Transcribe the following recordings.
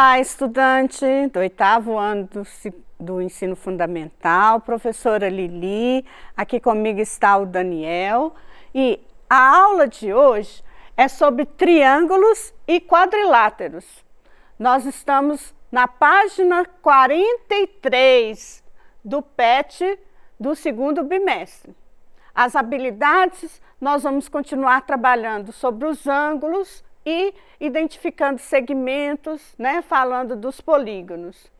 Olá, estudante do 8º ano do ensino fundamental, professora Lili, aqui comigo está o Daniel, e a aula de hoje é sobre triângulos e quadriláteros. Nós estamos na página 43 do PET do segundo bimestre. As habilidades, nós vamos continuar trabalhando sobre os ângulos e identificando segmentos, né, falando dos polígonos.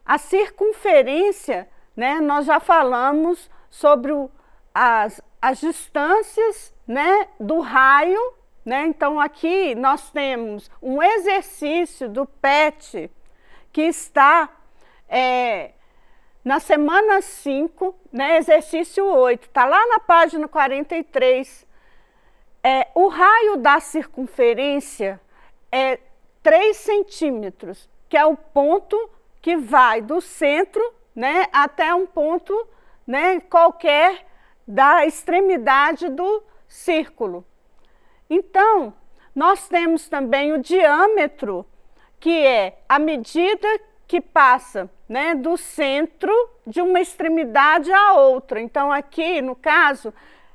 A circunferência, né, nós já falamos sobre as distâncias, né, do raio, né? Então aqui nós temos um exercício do PET que está na semana 5, né, exercício 8, está lá na página 43. O raio da circunferência é 3 centímetros, que é o ponto que vai do centro, né, até um ponto, né, qualquer da extremidade do círculo. Então, nós temos também o diâmetro, que é a medida que passa, né, do centro de uma extremidade à outra. Então, aqui, no caso,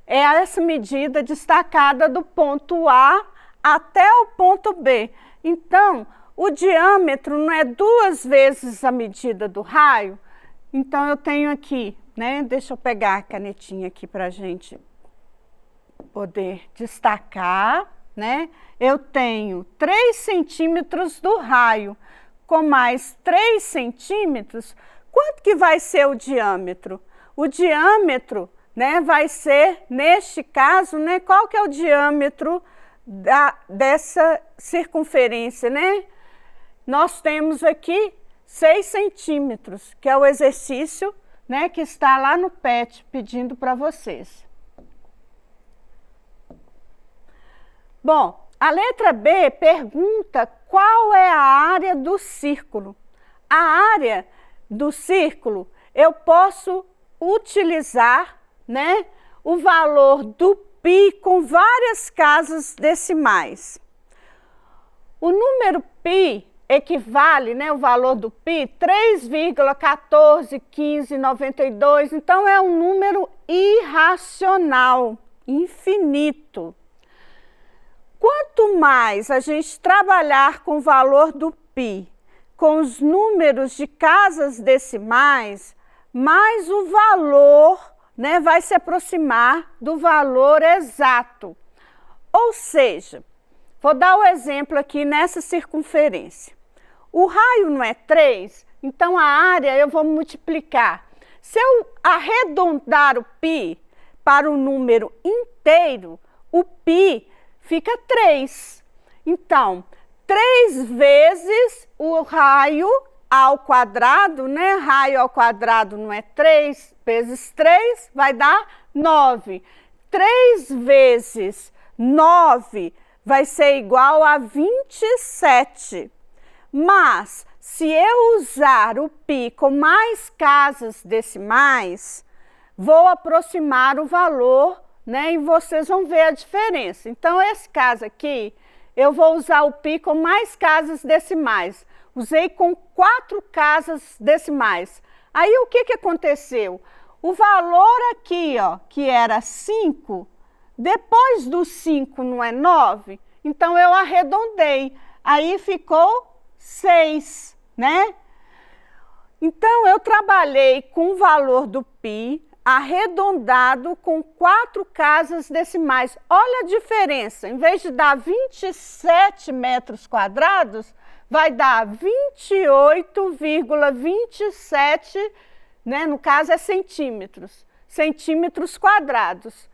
é essa medida destacada do ponto A até o ponto B. Então, o diâmetro não é 2 vezes a medida do raio? Então, eu tenho aqui, né? Deixa eu pegar a canetinha aqui para a gente poder destacar, né? Eu tenho 3 centímetros do raio, com mais 3 centímetros, quanto que vai ser o diâmetro? O diâmetro, né, vai ser, neste caso, né, qual que é o diâmetro dessa circunferência, né? Nós temos aqui 6 centímetros, que é o exercício, né, que está lá no PET, pedindo para vocês. Bom, a letra B pergunta qual é a área do círculo. A área do círculo, eu posso utilizar, né, o valor do π com várias casas decimais. O número π equivale, né, o valor do π, 3,141592, então é um número irracional, infinito. Quanto mais a gente trabalhar com o valor do π, com os números de casas decimais, mais o valor, né, vai se aproximar do valor exato. Ou seja, vou dar o exemplo aqui nessa circunferência. O raio não é 3, então a área eu vou multiplicar. Se eu arredondar o π para um número inteiro, o π fica 3. Então, 3 vezes o raio ao quadrado, né? Raio ao quadrado não é 3 vezes 3, vai dar 9. 3 vezes 9 vai ser igual a 27. Mas, se eu usar o π com mais casas decimais, vou aproximar o valor, né? E vocês vão ver a diferença. Então, esse caso aqui, eu vou usar o π com mais casas decimais. Usei com 4 casas decimais. Aí, o que aconteceu? O valor aqui, ó, que era 5, depois do 5 não é 9? Então, eu arredondei. Aí, ficou 6, né? Então, eu trabalhei com o valor do π arredondado com 4 casas decimais. Olha a diferença. Em vez de dar 27 metros quadrados, vai dar 28,27, né? No caso é centímetros quadrados.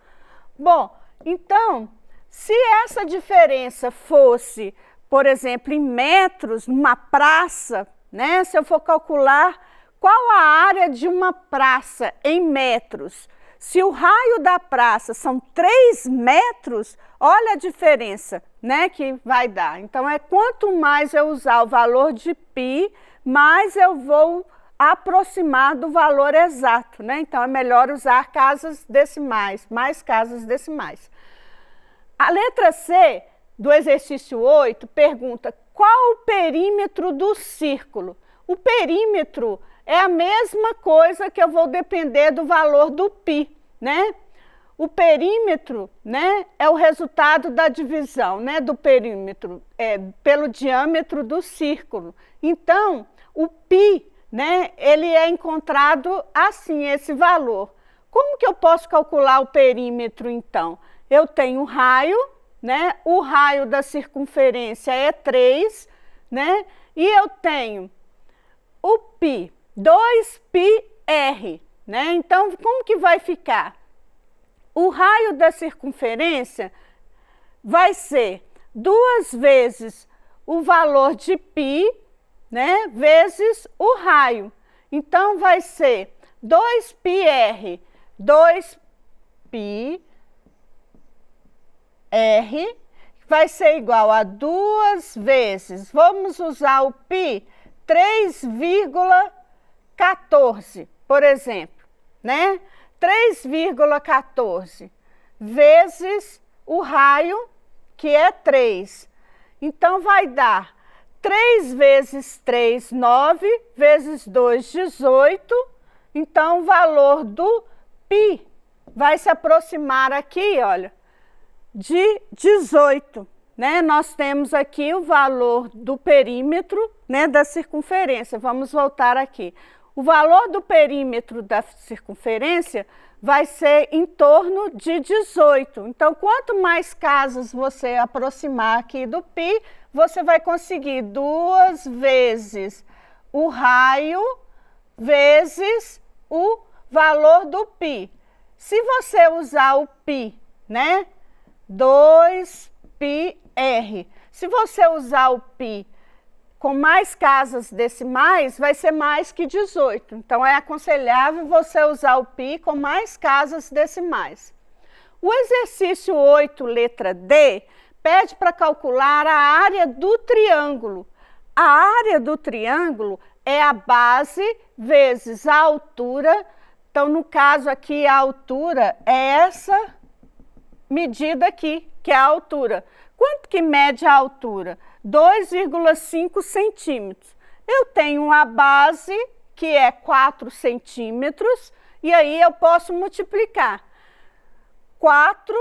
Bom, então, se essa diferença fosse, por exemplo, em metros, numa praça, né? Se eu for calcular qual a área de uma praça em metros, se o raio da praça são 3 metros, olha a diferença, né, que vai dar. Então, quanto mais eu usar o valor de π, mais eu vou aproximar do valor exato, né? Então, é melhor usar casas decimais, mais casas decimais. A letra C do exercício 8 pergunta qual o perímetro do círculo? O perímetro é a mesma coisa que eu vou depender do valor do π, né? O perímetro, né, é o resultado da divisão, né, do perímetro pelo diâmetro do círculo. Então, o π, né, ele é encontrado assim, esse valor. Como que eu posso calcular o perímetro, então? Eu tenho o raio, né, o raio da circunferência é 3, né, e eu tenho o π, 2πr, né? Então, como que vai ficar? O raio da circunferência vai ser 2 vezes o valor de π, né, vezes o raio. Então, vai ser 2πr, 2πr, vai ser igual a 2 vezes, vamos usar o π, 3,14, por exemplo, né? 3,14 vezes o raio, que é 3. Então, vai dar 3 vezes 3, 9, vezes 2, 18. Então, o valor do π vai se aproximar aqui, olha, de 18. Né? Nós temos aqui o valor do perímetro, né, da circunferência. Vamos voltar aqui. O valor do perímetro da circunferência vai ser em torno de 18. Então, quanto mais casas você aproximar aqui do π, você vai conseguir 2 vezes o raio vezes o valor do π. Se você usar o π, né, 2πr, se você usar o π com mais casas decimais, vai ser mais que 18. Então, é aconselhável você usar o π com mais casas decimais. O exercício 8, letra D, pede para calcular a área do triângulo. A área do triângulo é a base vezes a altura. Então, no caso aqui, a altura é essa medida aqui, que é a altura. Quanto que mede a altura? 2,5 centímetros. Eu tenho a base, que é 4 centímetros, e aí eu posso multiplicar 4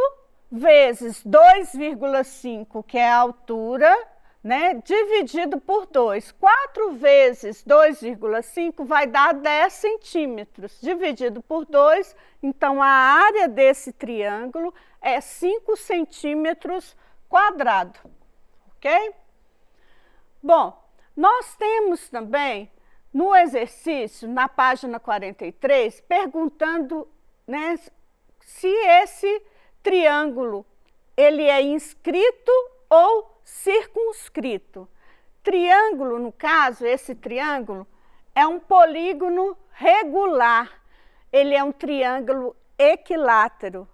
vezes 2,5, que é a altura, né, dividido por 2. 4 vezes 2,5 vai dar 10 centímetros, dividido por 2, então a área desse triângulo é 5 centímetros quadrado, ok? Bom, nós temos também no exercício, na página 43, perguntando, né, se esse triângulo ele é inscrito ou circunscrito. Triângulo, no caso, esse triângulo é um polígono regular, ele é um triângulo equilátero.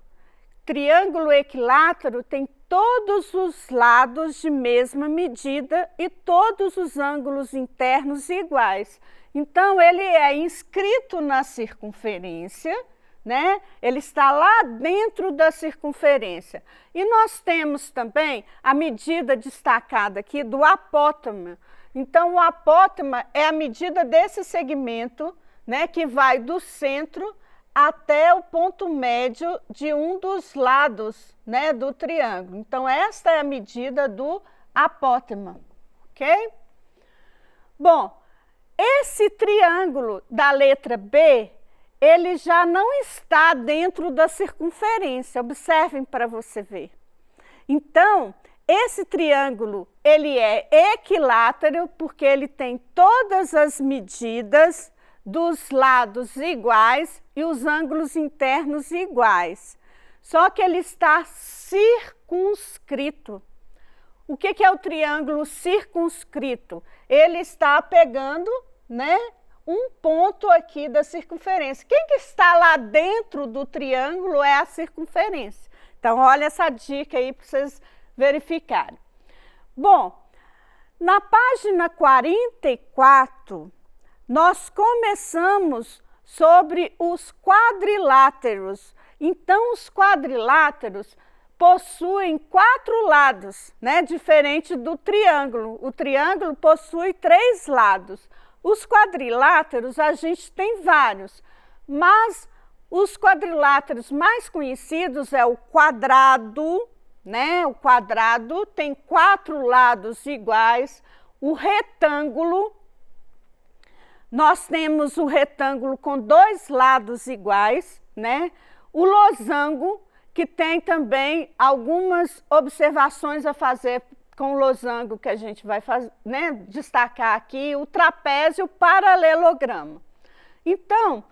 Triângulo equilátero tem todos os lados de mesma medida e todos os ângulos internos iguais. Então, ele é inscrito na circunferência, né? Ele está lá dentro da circunferência. E nós temos também a medida destacada aqui do apótema. Então, o apótema é a medida desse segmento, né, que vai do centro até o ponto médio de um dos lados, né, do triângulo. Então, esta é a medida do apótema, ok? Bom, esse triângulo da letra B, ele já não está dentro da circunferência. Observem para você ver. Então, esse triângulo, ele é equilátero porque ele tem todas as medidas dos lados iguais e os ângulos internos iguais. Só que ele está circunscrito. O que é o triângulo circunscrito? Ele está pegando, né, um ponto aqui da circunferência. Quem que está lá dentro do triângulo é a circunferência. Então, olha essa dica aí para vocês verificarem. Bom, na página 44, nós começamos sobre os quadriláteros. Então, os quadriláteros possuem 4 lados, né? Diferente do triângulo. O triângulo possui 3 lados. Os quadriláteros a gente tem vários, mas os quadriláteros mais conhecidos é o quadrado, né? O quadrado tem 4 lados iguais. O retângulo, nós temos o retângulo com 2 lados iguais, né? O losango, que tem também algumas observações a fazer com o losango que a gente vai fazer, né, destacar aqui, o trapézio, o paralelogramo. Então,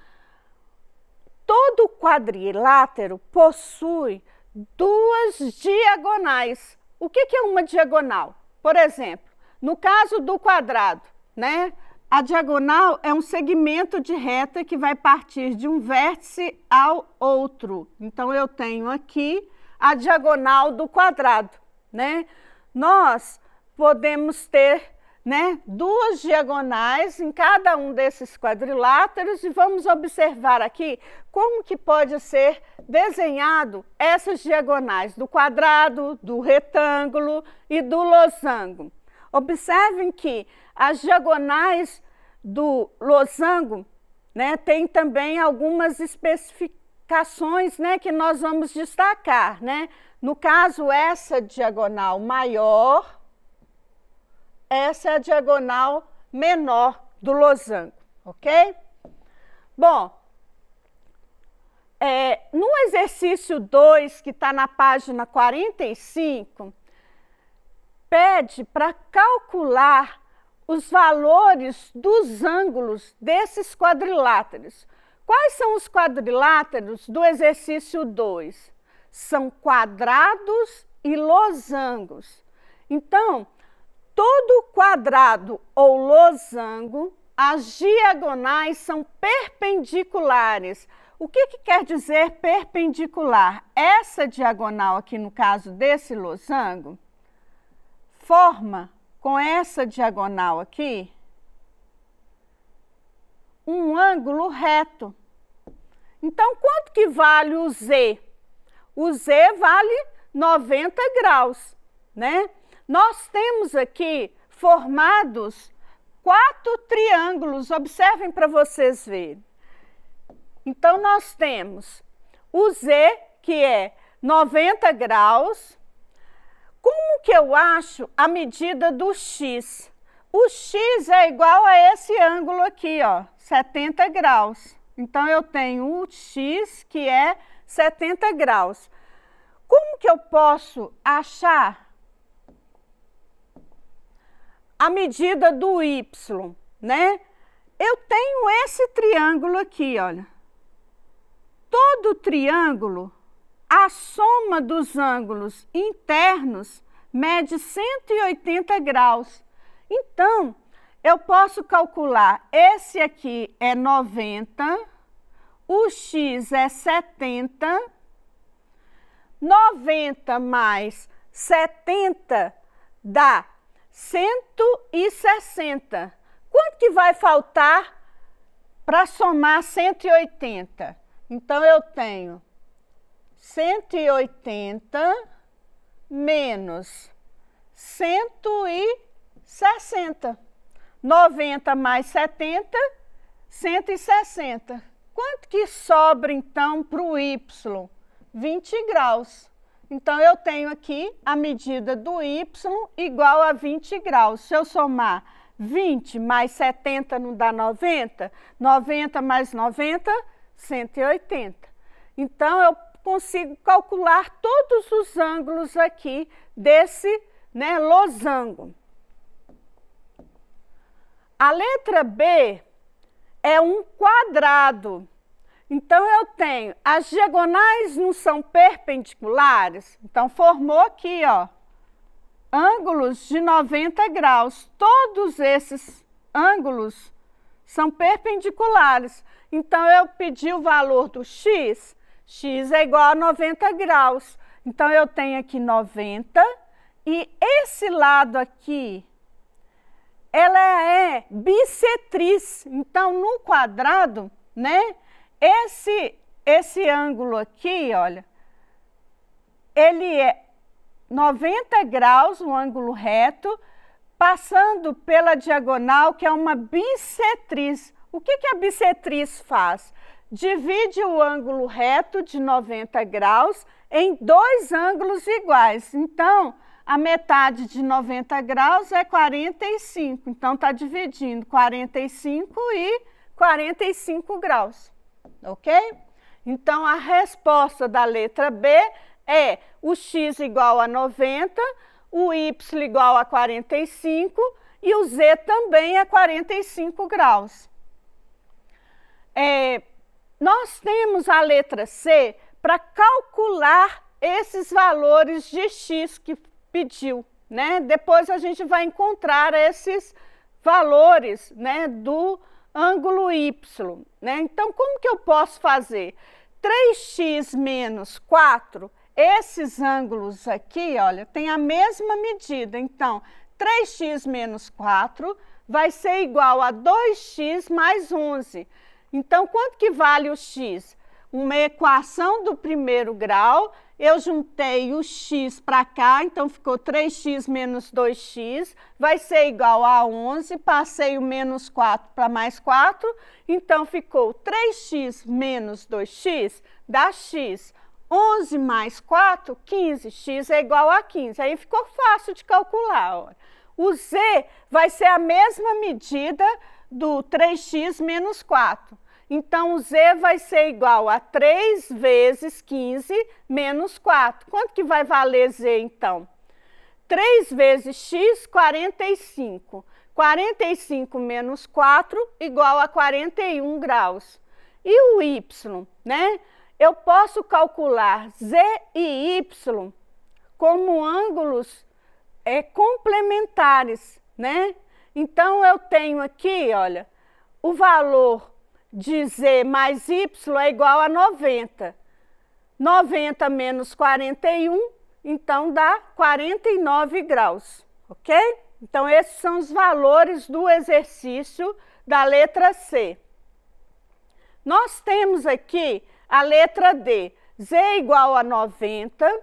todo quadrilátero possui 2 diagonais. O que é uma diagonal? Por exemplo, no caso do quadrado, né, a diagonal é um segmento de reta que vai partir de um vértice ao outro. Então, eu tenho aqui a diagonal do quadrado, né? Nós podemos ter, né, 2 diagonais em cada um desses quadriláteros e vamos observar aqui como que pode ser desenhado essas diagonais do quadrado, do retângulo e do losango. Observem que as diagonais do losango, né, tem também algumas especificações, né, que nós vamos destacar, né? No caso, essa diagonal maior, essa é a diagonal menor do losango, ok? Bom, no exercício 2, que está na página 45, pede para calcular os valores dos ângulos desses quadriláteros. Quais são os quadriláteros do exercício 2? São quadrados e losangos. Então, todo quadrado ou losango, as diagonais são perpendiculares. O que quer dizer perpendicular? Essa diagonal aqui, no caso desse losango, forma com essa diagonal aqui um ângulo reto. Então, quanto que vale o Z? O Z vale 90 graus, né? Nós temos aqui formados 4 triângulos, observem para vocês verem. Então, nós temos o Z, que é 90 graus. Como que eu acho a medida do X? O X é igual a esse ângulo aqui, ó, 70 graus. Então, eu tenho o X, que é 70 graus. Como que eu posso achar a medida do Y, né? Eu tenho esse triângulo aqui, olha. Todo triângulo, a soma dos ângulos internos mede 180 graus. Então, eu posso calcular, esse aqui é 90, o X é 70, 90 mais 70 dá 160. Quanto que vai faltar para somar 180? Então, eu tenho 180 menos 160. 90 mais 70, 160. Quanto que sobra, então, para o Y? 20 graus. Então, eu tenho aqui a medida do Y igual a 20 graus. Se eu somar 20 mais 70 não dá 90? 90 mais 90, 180. Então, eu consigo calcular todos os ângulos aqui desse, né, losango. A letra B é um quadrado. Então, eu tenho, as diagonais não são perpendiculares, então formou aqui, ó, ângulos de 90 graus. Todos esses ângulos são perpendiculares. Então, eu pedi o valor do X, X é igual a 90 graus. Então, eu tenho aqui 90 e esse lado aqui, ela é bissetriz. Então, no quadrado, né, esse ângulo aqui, olha, ele é 90 graus, um ângulo reto, passando pela diagonal, que é uma bissetriz. O que a bissetriz faz? Divide o ângulo reto de 90 graus em dois ângulos iguais. Então, a metade de 90 graus é 45. Então, está dividindo 45 e 45 graus. Ok? Então, a resposta da letra B é o x igual a 90, o y igual a 45 e o z também é 45 graus. Nós temos a letra C para calcular esses valores de x que pediu, né? Depois a gente vai encontrar esses valores, né, do ângulo y, né? Então, como que eu posso fazer? 3x menos 4, esses ângulos aqui, olha, tem a mesma medida. Então, 3x menos 4 vai ser igual a 2x mais 11. Então, quanto que vale o x? Uma equação do primeiro grau, eu juntei o x para cá, então ficou 3x menos 2x, vai ser igual a 11, passei o menos 4 para mais 4, então ficou 3x menos 2x dá x. 11 mais 4, 15, x é igual a 15, aí ficou fácil de calcular. Ó. O z vai ser a mesma medida do 3x menos 4. Então, o z vai ser igual a 3 vezes 15 menos 4. Quanto que vai valer z, então? 3 vezes x, 45. 45 menos 4 igual a 41 graus. E o y, né? Eu posso calcular z e y como ângulos complementares, né? Então, eu tenho aqui, olha, o valor de z mais y é igual a 90. 90 menos 41, então dá 49 graus, ok? Então, esses são os valores do exercício da letra C. Nós temos aqui a letra D, z igual a 90.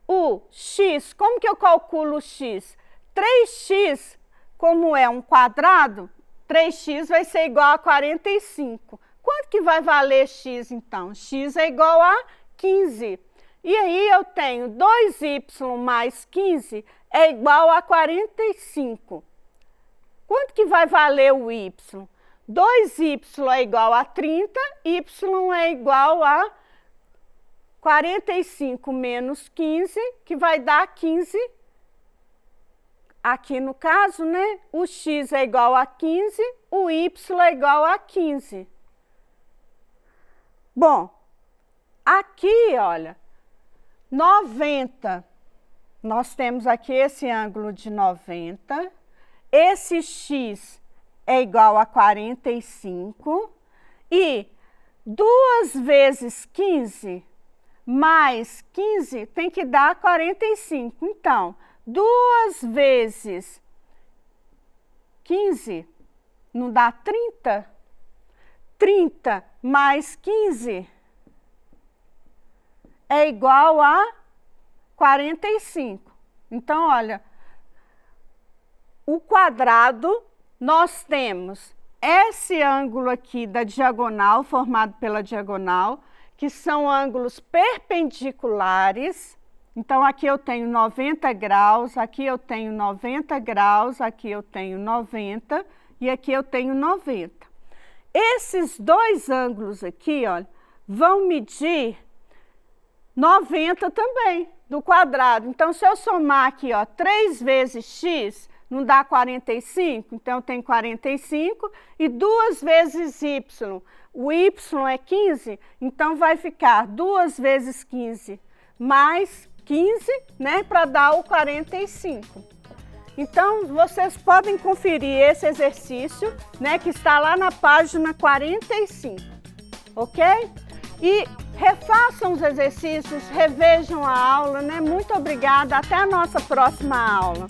O x, como que eu calculo o x? 3x, como é um quadrado, 3x vai ser igual a 45. Quanto que vai valer x, então? X é igual a 15. E aí eu tenho 2y mais 15 é igual a 45. Quanto que vai valer o y? 2y é igual a 30, y é igual a 45 menos 15, que vai dar 15. Aqui no caso, né, o x é igual a 15, o y é igual a 15. Bom, aqui, olha, 90, nós temos aqui esse ângulo de 90, esse x é igual a 45, e 2 vezes 15 mais 15 tem que dar 45. Então, 2 vezes 15 não dá 30? 30 mais 15 é igual a 45. Então, olha, o quadrado, nós temos esse ângulo aqui da diagonal, formado pela diagonal, que são ângulos perpendiculares. Então, aqui eu tenho 90 graus, aqui eu tenho 90 graus, aqui eu tenho 90 e aqui eu tenho 90. Esses dois ângulos aqui, olha, vão medir 90 também, do quadrado. Então, se eu somar aqui, ó, 3 vezes x, não dá 45? Então, eu tenho 45 e 2 vezes y. O y é 15, então vai ficar 2 vezes 15 mais 15, né, para dar o 45. Então, vocês podem conferir esse exercício, né, que está lá na página 45, ok? E refaçam os exercícios, revejam a aula, né? Muito obrigada, até a nossa próxima aula.